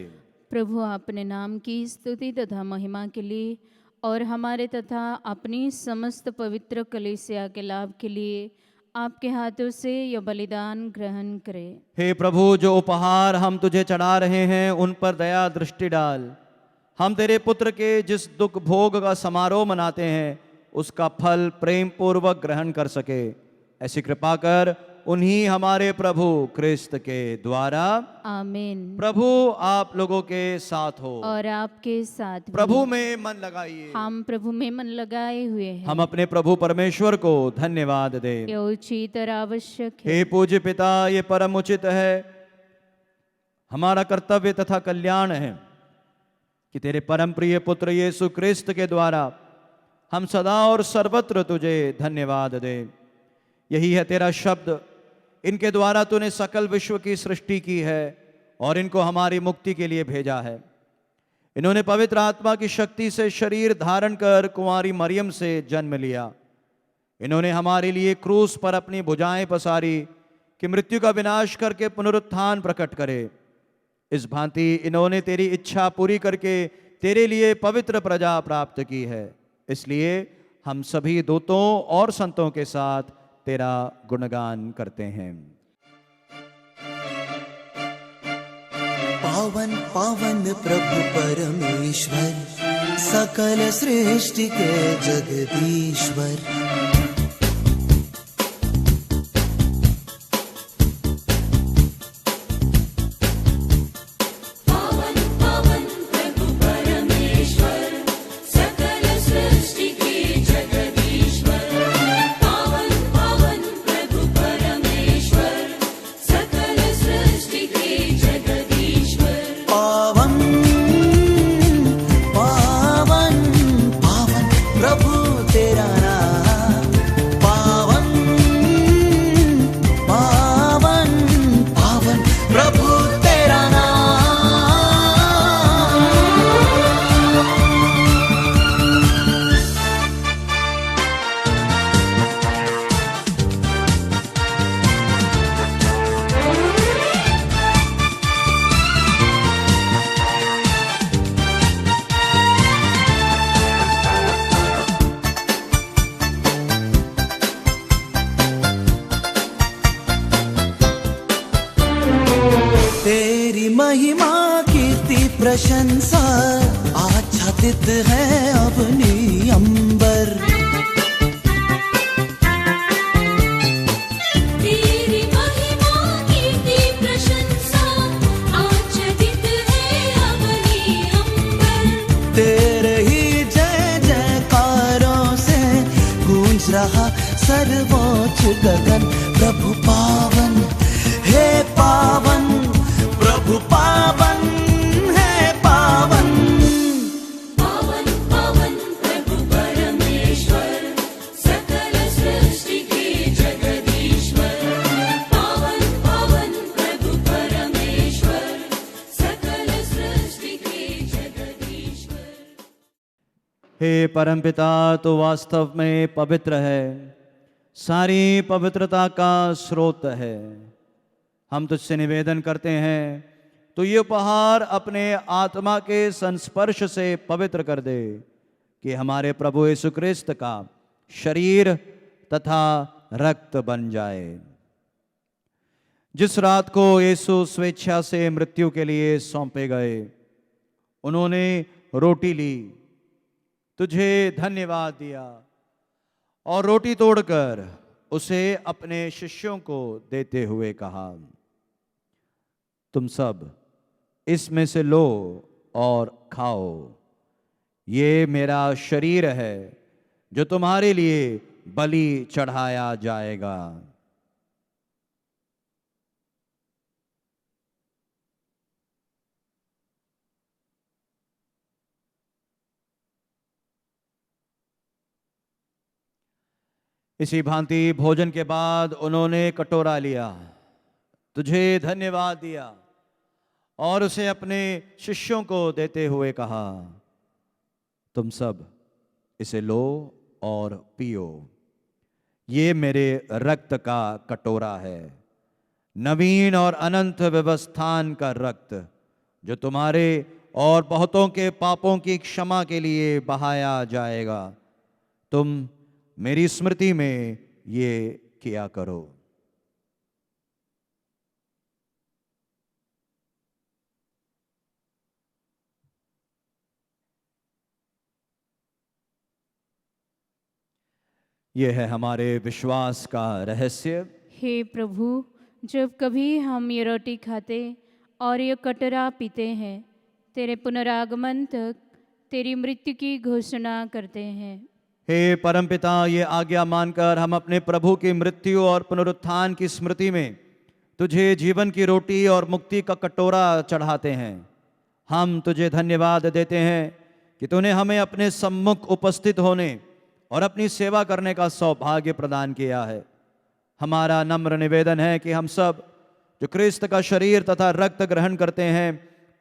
S1: प्रभु अपने नाम की स्तुति तथा महिमा के लिए और हमारे तथा अपनी समस्त पवित्र कलीसिया के लाभ के लिए आपके हाथों से यह बलिदान ग्रहण करे।
S2: हे प्रभु, जो उपहार हम तुझे चढ़ा रहे हैं उन पर दया दृष्टि डाल। हम तेरे पुत्र के जिस दुख भोग का समारोह मनाते हैं उसका फल प्रेम पूर्वक ग्रहण कर सके, ऐसी कृपा कर उन्हीं हमारे प्रभु क्रिस्त के द्वारा।
S1: आमीन।
S2: प्रभु आप लोगों के साथ हो
S1: और आपके साथ भी।
S2: प्रभु में मन लगाइए।
S1: हम प्रभु में मन लगाए हुए हैं।
S2: हम अपने प्रभु परमेश्वर को धन्यवाद दे।
S1: ये उचित और आवश्यक है।
S2: हे पूज्य पिता, ये परम उचित है, हमारा कर्तव्य तथा कल्याण है कि तेरे परम प्रिय पुत्र यीशु क्रिस्त के द्वारा हम सदा और सर्वत्र तुझे धन्यवाद दे। यही है तेरा शब्द, इनके द्वारा तूने सकल विश्व की सृष्टि की है और इनको हमारी मुक्ति के लिए भेजा है। इन्होंने पवित्र आत्मा की शक्ति से शरीर धारण कर कुंवारी मरियम से जन्म लिया। इन्होंने हमारे लिए क्रूस पर अपनी भुजाएं पसारी कि मृत्यु का विनाश करके पुनरुत्थान प्रकट करे। इस भांति इन्होंने तेरी इच्छा पूरी करके तेरे लिए पवित्र प्रजा प्राप्त की है। इसलिए हम सभी दूतों और संतों के साथ तेरा गुणगान करते हैं।
S4: पावन पावन प्रभु परमेश्वर, सकल सृष्टि के जगदीश्वर। तेरी महिमा कीर्ति प्रशंसा आच्छादित है अपनी अंबर।
S5: तेरी महिमा कीर्ति प्रशंसा आच्छादित है अपनी अंबर।
S4: तेरे ही जय जयकारों से गूंज रहा सर्वोच्च गगन। प्रभु पावन हे पावन, प्रभु पावन है पावन।
S5: पावन पावन प्रभु परमेश्वर, सकल सृष्टि के जगदीश्वर। पावन पावन प्रभु परमेश्वर, सकल सृष्टि के जगदीश्वर।
S2: हे परमपिता, तो वास्तव में पवित्र है, सारी पवित्रता का स्रोत है। हम तुझसे निवेदन करते हैं, तो ये उपहार अपने आत्मा के संस्पर्श से पवित्र कर दे, कि हमारे प्रभु यीशु क्रिस्त का शरीर तथा रक्त बन जाए। जिस रात को यीशु स्वेच्छा से मृत्यु के लिए सौंपे गए, उन्होंने रोटी ली, तुझे धन्यवाद दिया और रोटी तोड़कर उसे अपने शिष्यों को देते हुए कहा, तुम सब इसमें से लो और खाओ, ये मेरा शरीर है जो तुम्हारे लिए बलि चढ़ाया जाएगा। इसी भांति भोजन के बाद उन्होंने कटोरा लिया, तुझे धन्यवाद दिया और उसे अपने शिष्यों को देते हुए कहा, तुम सब इसे लो और पियो, ये मेरे रक्त का कटोरा है, नवीन और अनंत व्यवस्थान का रक्त, जो तुम्हारे और बहुतों के पापों की क्षमा के लिए बहाया जाएगा। तुम मेरी स्मृति में ये किया करो। यह है हमारे विश्वास का रहस्य।
S1: हे प्रभु, जब कभी हम ये रोटी खाते और ये कटोरा पीते हैं, तेरे पुनरागमन तक तेरी मृत्यु की घोषणा करते हैं।
S2: हे परमपिता, ये आज्ञा मानकर हम अपने प्रभु की मृत्यु और पुनरुत्थान की स्मृति में तुझे जीवन की रोटी और मुक्ति का कटोरा चढ़ाते हैं। हम तुझे धन्यवाद देते हैं कि तूने हमें अपने सम्मुख उपस्थित होने और अपनी सेवा करने का सौभाग्य प्रदान किया है। हमारा नम्र निवेदन है कि हम सब जो क्रिस्त का शरीर तथा रक्त ग्रहण करते हैं,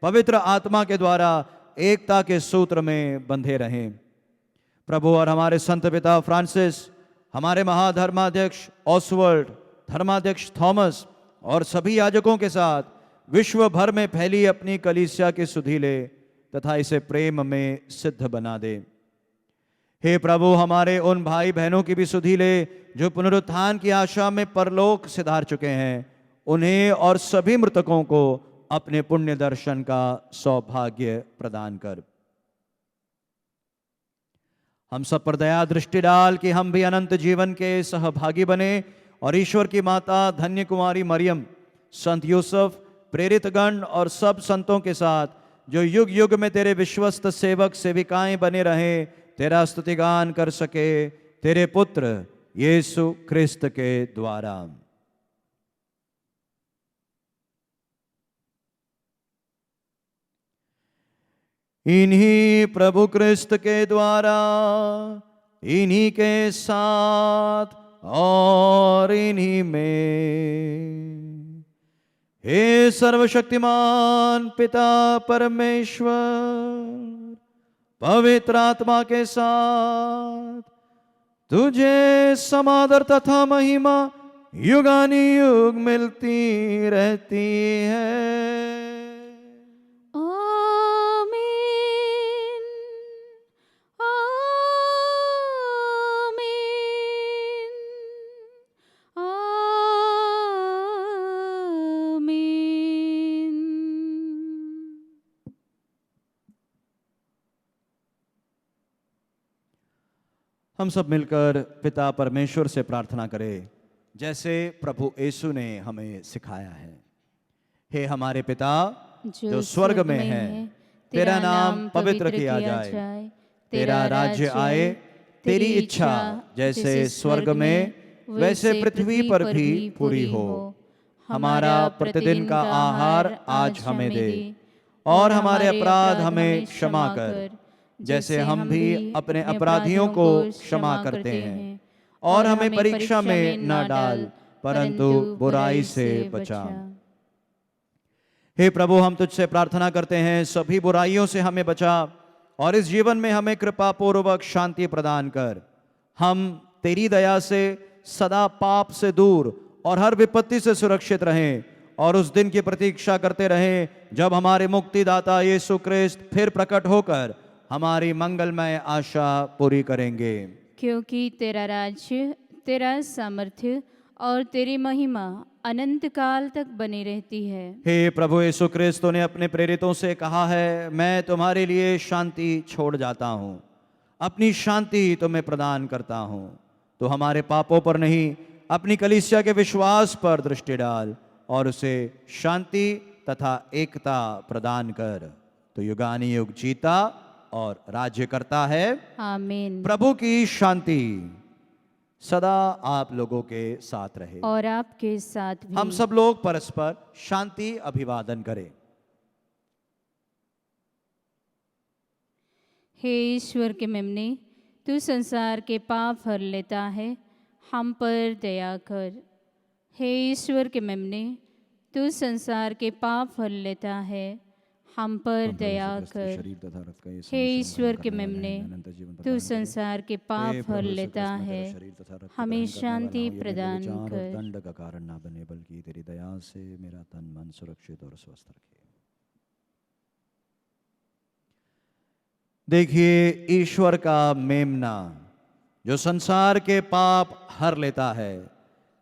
S2: पवित्र आत्मा के द्वारा एकता के सूत्र में बंधे रहें। प्रभु और हमारे संत पिता फ्रांसिस, हमारे महाधर्माध्यक्ष ऑसवर्ल्ड, धर्माध्यक्ष थॉमस और सभी याजकों के साथ विश्व भर में फैली अपनी कलीसिया की सुधि ले तथा इसे प्रेम में सिद्ध बना दे। हे प्रभु, हमारे उन भाई बहनों की भी सुधि ले जो पुनरुत्थान की आशा में परलोक सिधार चुके हैं। उन्हें और सभी मृतकों को अपने पुण्य दर्शन का सौभाग्य प्रदान कर। हम सब पर दया दृष्टि डाल कि हम भी अनंत जीवन के सहभागी बने और ईश्वर की माता धन्य कुमारी मरियम, संत यूसुफ, प्रेरित गण और सब संतों के साथ जो युग युग में तेरे विश्वस्त सेवक सेविकाएं बने रहे, तेरा स्तुतिगान कर सके, तेरे पुत्र यीशु क्रिस्त के द्वारा। इन्हीं प्रभु क्रिस्त के द्वारा, इन्हीं के साथ और इन्हीं में, हे सर्वशक्तिमान पिता परमेश्वर, पवित्र आत्मा के साथ तुझे समादर तथा महिमा युगानुयुग मिलती रहती है। हम सब मिलकर पिता परमेश्वर से प्रार्थना करें जैसे प्रभु यीशु ने हमें सिखाया है। हे हमारे पिता जो स्वर्ग में है, तेरा नाम पवित्र किया जाए, तेरा राज्य आए, तेरी इच्छा जैसे स्वर्ग में वैसे पृथ्वी पर भी पूरी हो। हमारा प्रतिदिन का आहार आज हमें दे और हमारे अपराध हमें क्षमा कर जैसे हम भी अपने अपराधियों को क्षमा करते हैं, और हमें परीक्षा में न डाल परंतु बुराई से बचा। हे प्रभु, हम तुझसे प्रार्थना करते हैं सभी बुराइयों से हमें बचा और इस जीवन में हमें कृपा पूर्वक शांति प्रदान कर। हम तेरी दया से सदा पाप से दूर और हर विपत्ति से सुरक्षित रहें और उस दिन की प्रतीक्षा करते रहें जब हमारे मुक्तिदाता यीशु क्रिस्त फिर प्रकट होकर हमारी मंगलमय आशा पूरी करेंगे।
S1: क्योंकि तेरा राज्य, तेरा सामर्थ्य और तेरी महिमा अनंत काल तक बनी रहती है।
S2: हे प्रभु यीशु क्रिस्त ने अपने प्रेरितों से कहा है, मैं तुम्हारे लिए शांति छोड़ जाता हूँ, अपनी शांति तुम्हें प्रदान करता हूँ। तो हमारे पापों पर नहीं, अपनी कलीसिया के विश्वास पर दृष्टि डाल और उसे शांति तथा एकता प्रदान कर। तो युगानुयुग जीता और राज्य करता है। आमीन। प्रभु की शांति सदा आप लोगों के साथ रहे
S1: और आपके साथ भी।
S2: हम सब लोग परस्पर शांति अभिवादन करें।
S1: हे ईश्वर के मेमने, तू संसार के पाप हर लेता है, हम पर दया कर। हे ईश्वर के मेमने, तू संसार के पाप हर लेता है, हम पर दया कर। हे ईश्वर के मेमने, तू संसार के पाप हर लेता है, हमें शांति प्रदान कर।
S2: दंड का कारण ना बने बल्कि तेरी दया से मेरा तन मन सुरक्षित और स्वस्थ रखे। देखिए ईश्वर का मेमना जो संसार के पाप हर लेता है।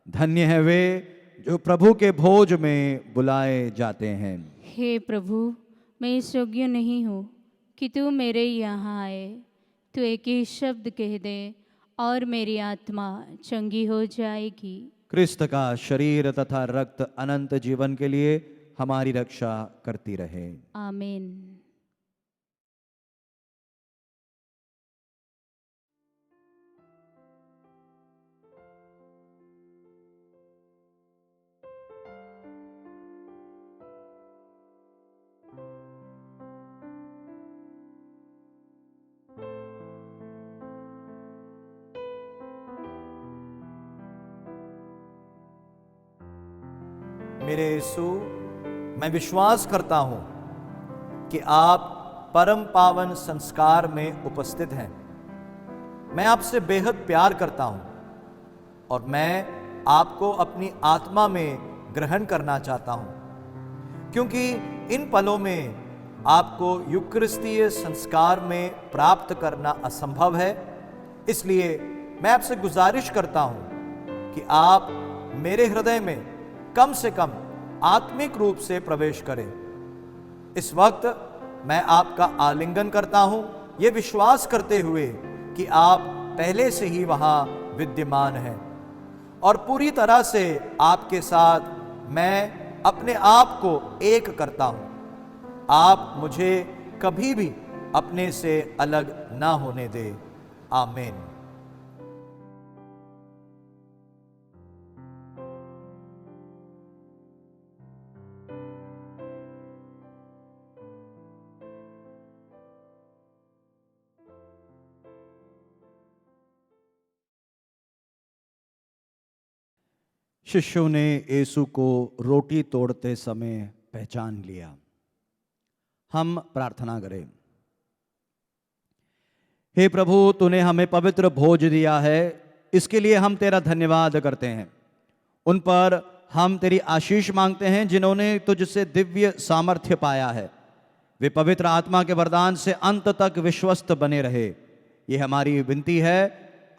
S2: धन्य है वे जो प्रभु के भोज में बुलाए जाते हैं।
S1: हे प्रभु, मैं इस योग्य नहीं हूँ कि तू मेरे यहाँ आए। तू एक ही शब्द कह दे और मेरी आत्मा चंगी हो जाएगी।
S2: क्रिस्त का शरीर तथा रक्त अनंत जीवन के लिए हमारी रक्षा करती रहे।
S1: आमीन।
S2: मेरे यीशु, मैं विश्वास करता हूं कि आप परम पावन संस्कार में उपस्थित हैं। मैं आपसे बेहद प्यार करता हूं और मैं आपको अपनी आत्मा में ग्रहण करना चाहता हूं, क्योंकि इन पलों में आपको यूकरिस्तीय संस्कार में प्राप्त करना असंभव है इसलिए मैं आपसे गुजारिश करता हूं कि आप मेरे हृदय में कम से कम आत्मिक रूप से प्रवेश करें। इस वक्त मैं आपका आलिंगन करता हूं, ये विश्वास करते हुए कि आप पहले से ही वहां विद्यमान हैं और पूरी तरह से आपके साथ मैं अपने आप को एक करता हूं। आप मुझे कभी भी अपने से अलग ना होने दे। आमीन। शिष्यों ने यीशु को रोटी तोड़ते समय पहचान लिया। हम प्रार्थना करें। हे प्रभु, तूने हमें पवित्र भोज दिया है, इसके लिए हम तेरा धन्यवाद करते हैं। उन पर हम तेरी आशीष मांगते हैं जिन्होंने तुझसे दिव्य सामर्थ्य पाया है। वे पवित्र आत्मा के वरदान से अंत तक विश्वस्त बने रहे। ये हमारी विनती है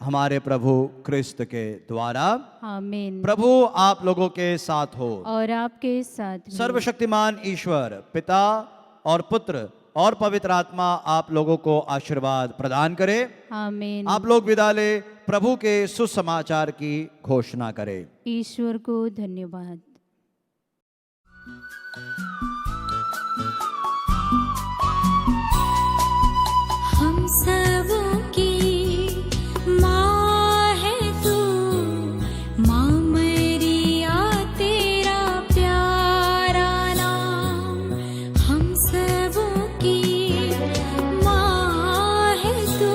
S2: हमारे प्रभु क्रिस्त के द्वारा।
S1: आमीन।
S2: प्रभु आप लोगों के साथ हो
S1: और आपके साथ भी।
S2: सर्वशक्तिमान ईश्वर पिता और पुत्र और पवित्र आत्मा आप लोगों को आशीर्वाद प्रदान करे।
S1: आमीन।
S2: आप लोग विदा ले प्रभु के सुसमाचार की घोषणा करें।
S1: ईश्वर को धन्यवाद।
S5: हम सबों की माँ है तू, माँ मरिया तेरा प्यारा नाम। हम सबों की माँ है तू,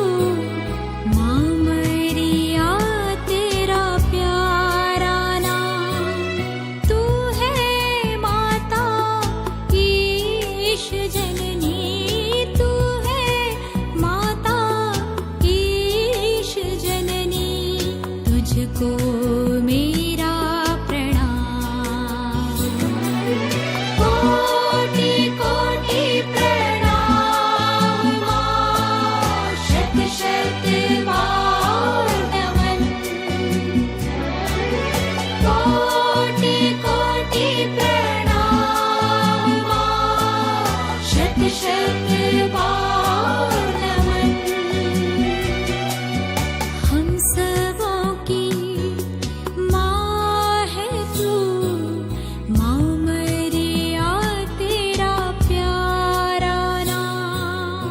S5: माँ मरिया तेरा प्यारा नाम। तू है माता ईश जननी, तू है माता ईश जननी। तुझको मेरा प्रणाम, कोटि कोटि प्रणाम माँ, शत शत बार नमन। कोटि कोटि प्रणाम माँ, शत शत बार नमन। हम सबों की माँ है तू, माँ मरिया तेरा प्यारा नाम।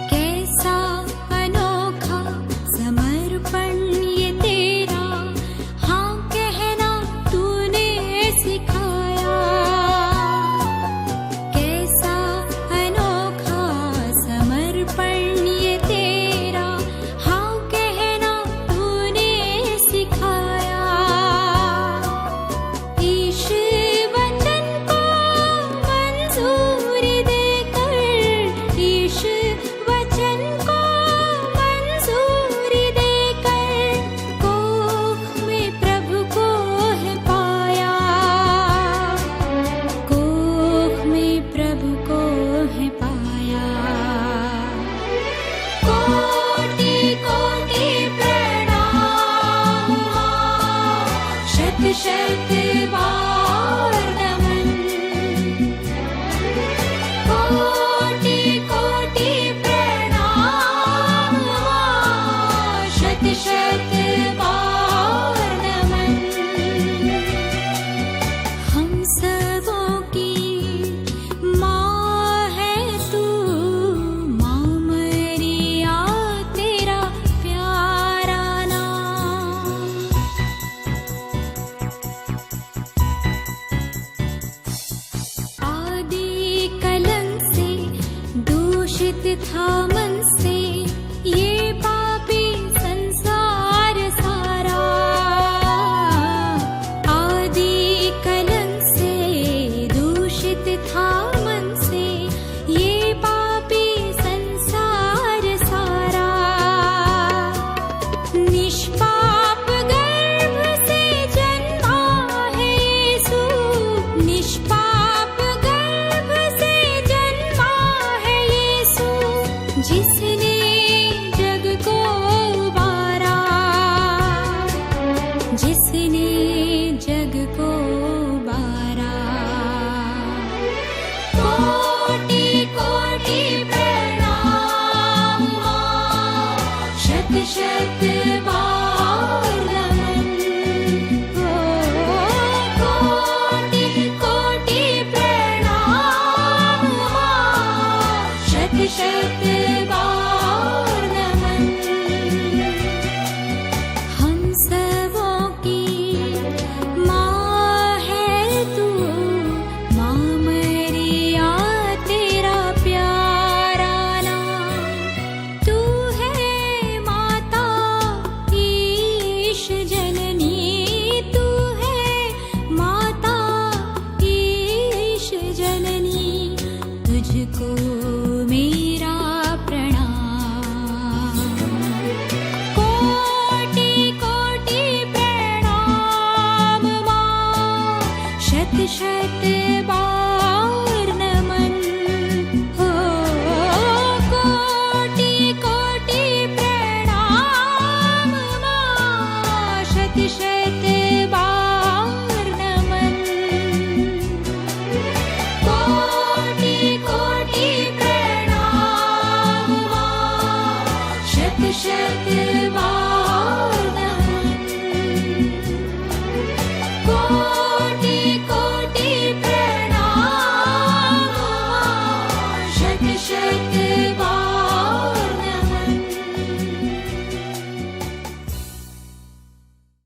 S5: कैसा अनोखा समर्पण ये तेरा, हाँ कहना तूने सिखाया। कैसा अनोखा समर्पण ये तेरा, हाँ कहना तूने सिखाया। ईश वचन को मंजूरी देकर, ईश वचन को मंजूरी देकर, कोख में प्रभु को है पाया। कोख में प्रभु को है पाया। कोटि कोटि प्रणाम माँ, शत शत बार नमन। कोटि कोटि प्रणाम माँ, शत शत बार नमन। हम सबों की माँ है तू, माँ मरिया तेरा प्यारा नाम। आदि कलंक से दूषित था मन से ये पापी संसार सारा। आदि कलंक से दूषित था मन से ये पापी संसार सारा। निष्पाप गर्भ से जन्मा है यीशु, निष्पाप गर्भ से जन्मा जिसने जग को उबारा, जिसने जग को उबारा। कोटि कोटि प्रणाम माँ, शत शत बार नमन। कोटि कोटि प्रणाम माँ, शत शत